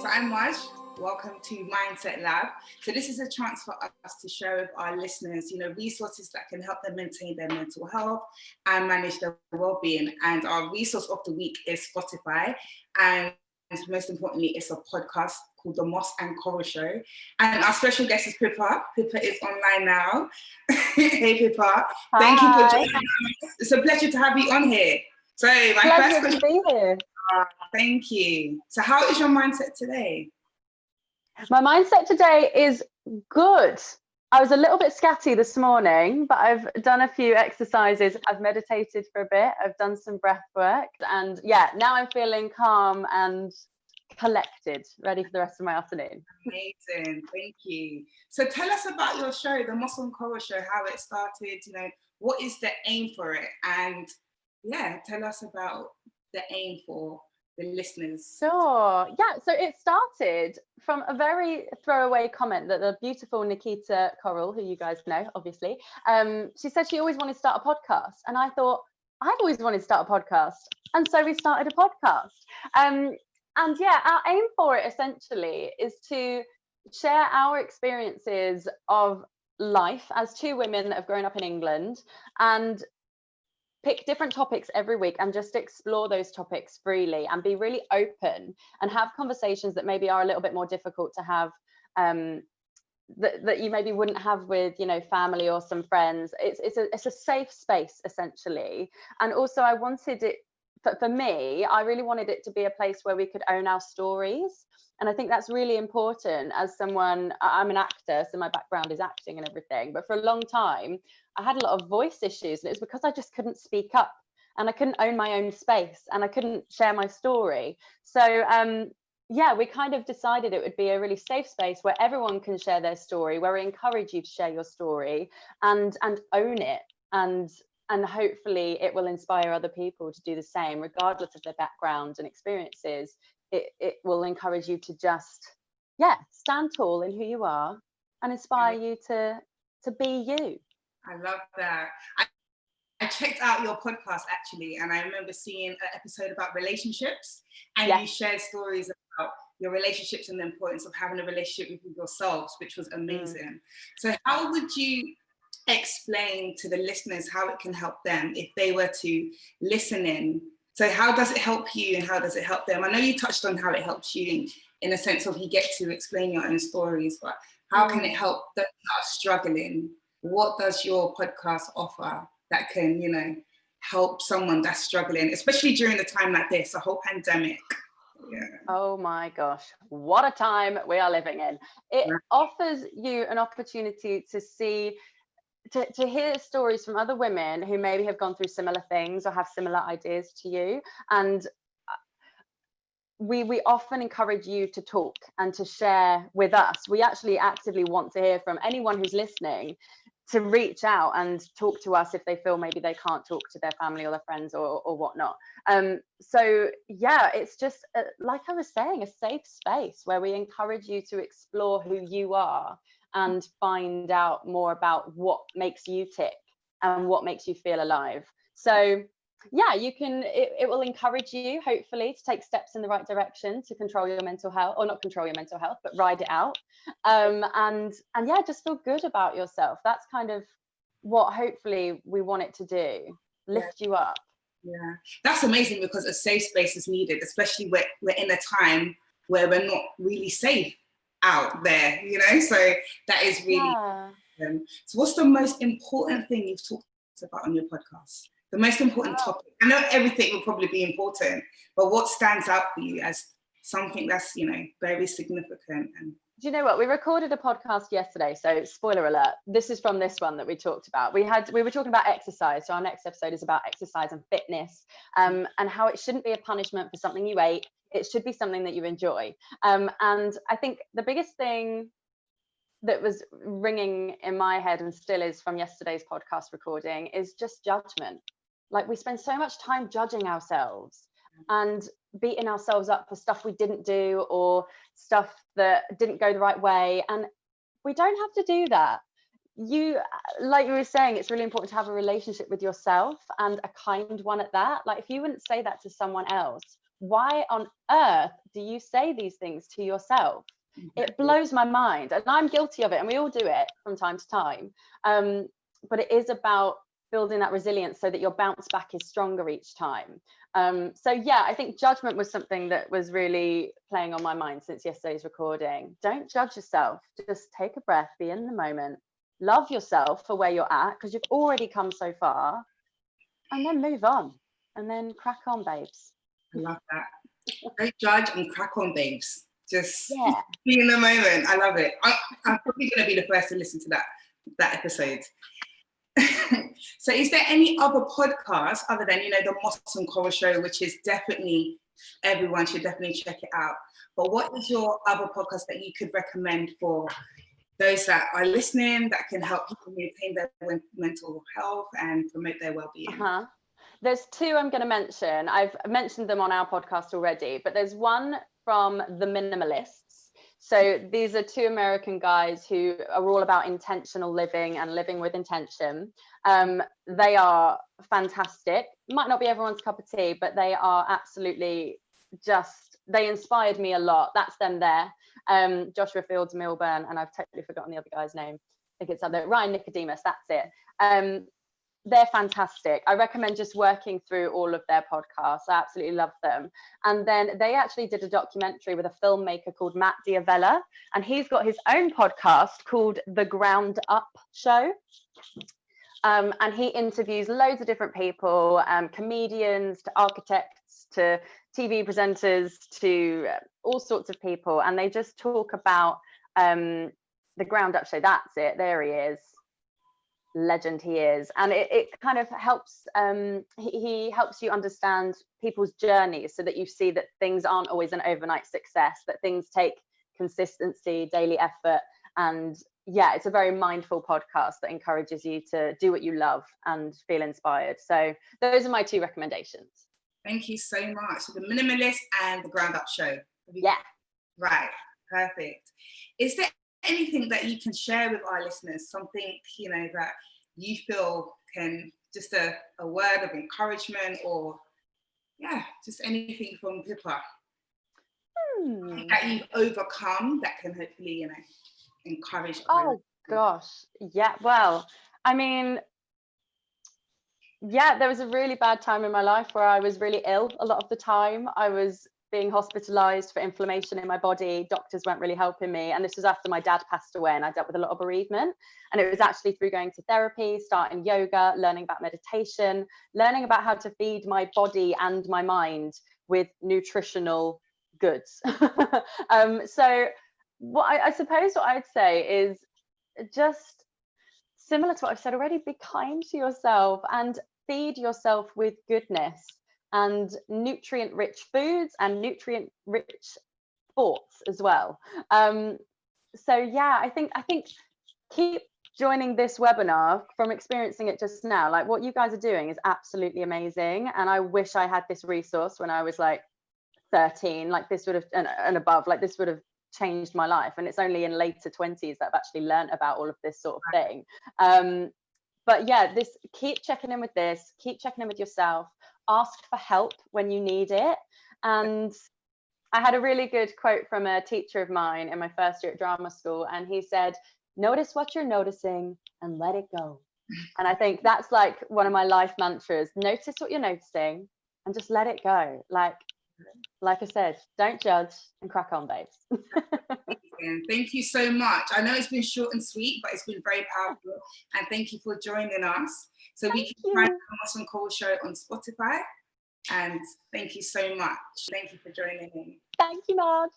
So I'm Marj. Welcome to Mindset Lab. So this is a chance for us to share with our listeners, resources that can help them maintain their mental health and manage their well-being. And our resource of the week is Spotify. And most importantly, it's a podcast called The Moss and Coral Show. And our special guest is Pippa. Pippa is online now. Hey, Pippa. Hi. Thank you for joining us. It's a pleasure to have you on here. So my Pleasure first question. to be here. Thank you. So how is your mindset today? My mindset today is good. I was a little bit scatty this morning, but I've done a few exercises. I've meditated for a bit. I've done some breath work. And yeah, now I'm feeling calm and collected, ready for the rest of my afternoon. Amazing. Thank you. So tell us about your show, The Moss and Coral Show, how it started, what is the aim for it? And yeah, tell us about the aim for the listeners. Sure. Yeah. So it started from a very throwaway comment that the beautiful Nikita Coral, who you guys know, obviously, she said she always wanted to start a podcast. And I thought, I've always wanted to start a podcast. And so we started a podcast. And yeah, our aim for it essentially is to share our experiences of life as two women that have grown up in England and pick different topics every week and just explore those topics freely and be really open and have conversations that maybe are a little bit more difficult to have, that you maybe wouldn't have with family or some friends. It's a safe space essentially. And also I wanted it, for me, I really wanted it to be a place where we could own our stories. And I think that's really important. As someone, I'm an actor, so my background is acting and everything, but for a long time I had a lot of voice issues, and it was because I just couldn't speak up and I couldn't own my own space and I couldn't share my story. So yeah, we kind of decided it would be a really safe space where everyone can share their story, where we encourage you to share your story and own it, and hopefully it will inspire other people to do the same, regardless of their background and experiences. It will encourage you to just stand tall in who you are and inspire you to be you. I love that. I checked out your podcast actually, and I remember seeing an episode about relationships, and you shared stories about your relationships and the importance of having a relationship with yourselves, which was amazing. So how would you explain to the listeners how it can help them if they were to listen in? So how does it help you and how does it help them? I know you touched on how it helps you in a sense of you get to explain your own stories, but how can it help those that are struggling? What does your podcast offer that can, help someone that's struggling, especially during a time like this, a whole pandemic? Yeah. Oh my gosh, what a time we are living in. It offers you an opportunity to see, to hear stories from other women who maybe have gone through similar things or have similar ideas to you. And we often encourage you to talk and to share with us. We actually actively want to hear from anyone who's listening, to reach out and talk to us if they feel maybe they can't talk to their family or their friends or whatnot. So yeah, it's just like I was saying, a safe space where we encourage you to explore who you are and find out more about what makes you tick and what makes you feel alive. So yeah, it will encourage you hopefully to take steps in the right direction to control your mental health, or not control your mental health, but ride it out. And yeah, just feel good about yourself. That's kind of what hopefully we want it to do, lift you up. Yeah, that's amazing, because a safe space is needed, especially we're in a time where we're not really safe out there, so that is really so what's the most important thing you've talked about on your podcast? The most important topic? I know everything will probably be important, but what stands out for you as something that's very significant? And do you know what? We recorded a podcast yesterday, so spoiler alert, this is from this one that we talked about. We were talking about exercise, so our next episode is about exercise and fitness, and how it shouldn't be a punishment for something you ate. It should be something that you enjoy. And I think the biggest thing that was ringing in my head, and still is from yesterday's podcast recording, is just judgment. Like, we spend so much time judging ourselves and beating ourselves up for stuff we didn't do or stuff that didn't go the right way, and we don't have to do that. Like you were saying, it's really important to have a relationship with yourself, and a kind one at that. Like, if you wouldn't say that to someone else, why on earth do you say these things to yourself? It blows my mind, and I'm guilty of it, and we all do it from time to time. But it is about building that resilience so that your bounce back is stronger each time. So yeah, I think judgment was something that was really playing on my mind since yesterday's recording. Don't judge yourself. Just take a breath, be in the moment, love yourself for where you're at, because you've already come so far, and then move on, and then crack on, babes. I love that. Don't judge and crack on, babes. Just Yeah. be in the moment. I love it. I'm probably going to be the first to listen to that episode. So is there any other podcast other than, the Moss and Coral show, which is definitely, everyone should definitely check it out. But what is your other podcast that you could recommend for those that are listening that can help people maintain their mental health and promote their well-being? There's two I'm going to mention. I've mentioned them on our podcast already, but there's one from The Minimalists. So these are two American guys who are all about intentional living and living with intention. They are fantastic. Might not be everyone's cup of tea, but they are absolutely they inspired me a lot. That's them there. Joshua Fields Milburn, and I've totally forgotten the other guy's name. I think it's up there. Ryan Nicodemus, that's it. They're fantastic. I recommend just working through all of their podcasts. I absolutely love them. And then they actually did a documentary with a filmmaker called Matt Diavella, and he's got his own podcast called The Ground Up Show. And he interviews loads of different people, comedians to architects to TV presenters to all sorts of people. And they just talk about The Ground Up Show. That's it. There he is. Legend he is. And it kind of helps, he helps you understand people's journeys so that you see that things aren't always an overnight success, that things take consistency, daily effort. And yeah, it's a very mindful podcast that encourages you to do what you love and feel inspired. So those are my two recommendations. Thank you so much. So The Minimalist and The Ground Up Show. Yeah. Right. Perfect. Is there anything that you can share with our listeners, something that you feel can, just a word of encouragement, or just anything from Pippa that you've overcome that can hopefully encourage others? Gosh, yeah, well, I mean, there was a really bad time in my life where I was really ill a lot of the time. I was being hospitalized for inflammation in my body. Doctors weren't really helping me. And this was after my dad passed away, and I dealt with a lot of bereavement. And it was actually through going to therapy, starting yoga, learning about meditation, learning about how to feed my body and my mind with nutritional goods. So I suppose what I'd say is just similar to what I've said already, be kind to yourself and feed yourself with goodness and nutrient-rich foods and nutrient-rich thoughts as well. So yeah, I think keep joining this webinar. From experiencing it just now, like what you guys are doing is absolutely amazing, and I wish I had this resource when I was like 13. Like this would have and above, like this would have changed my life. And it's only in later 20s that I've actually learned about all of this sort of thing. But yeah, keep checking in with this, keep checking in with yourself, ask for help when you need it. And I had a really good quote from a teacher of mine in my first year at drama school, and he said, notice what you're noticing and let it go. And I think that's like one of my life mantras. Notice what you're noticing and just let it go. Like I said, don't judge and crack on, babes. Thank you so much. I know it's been short and sweet, but it's been very powerful. And thank you for joining us. So we can find the Moss and Coral show on Spotify. And thank you so much. Thank you for joining in. Thank you, Marj.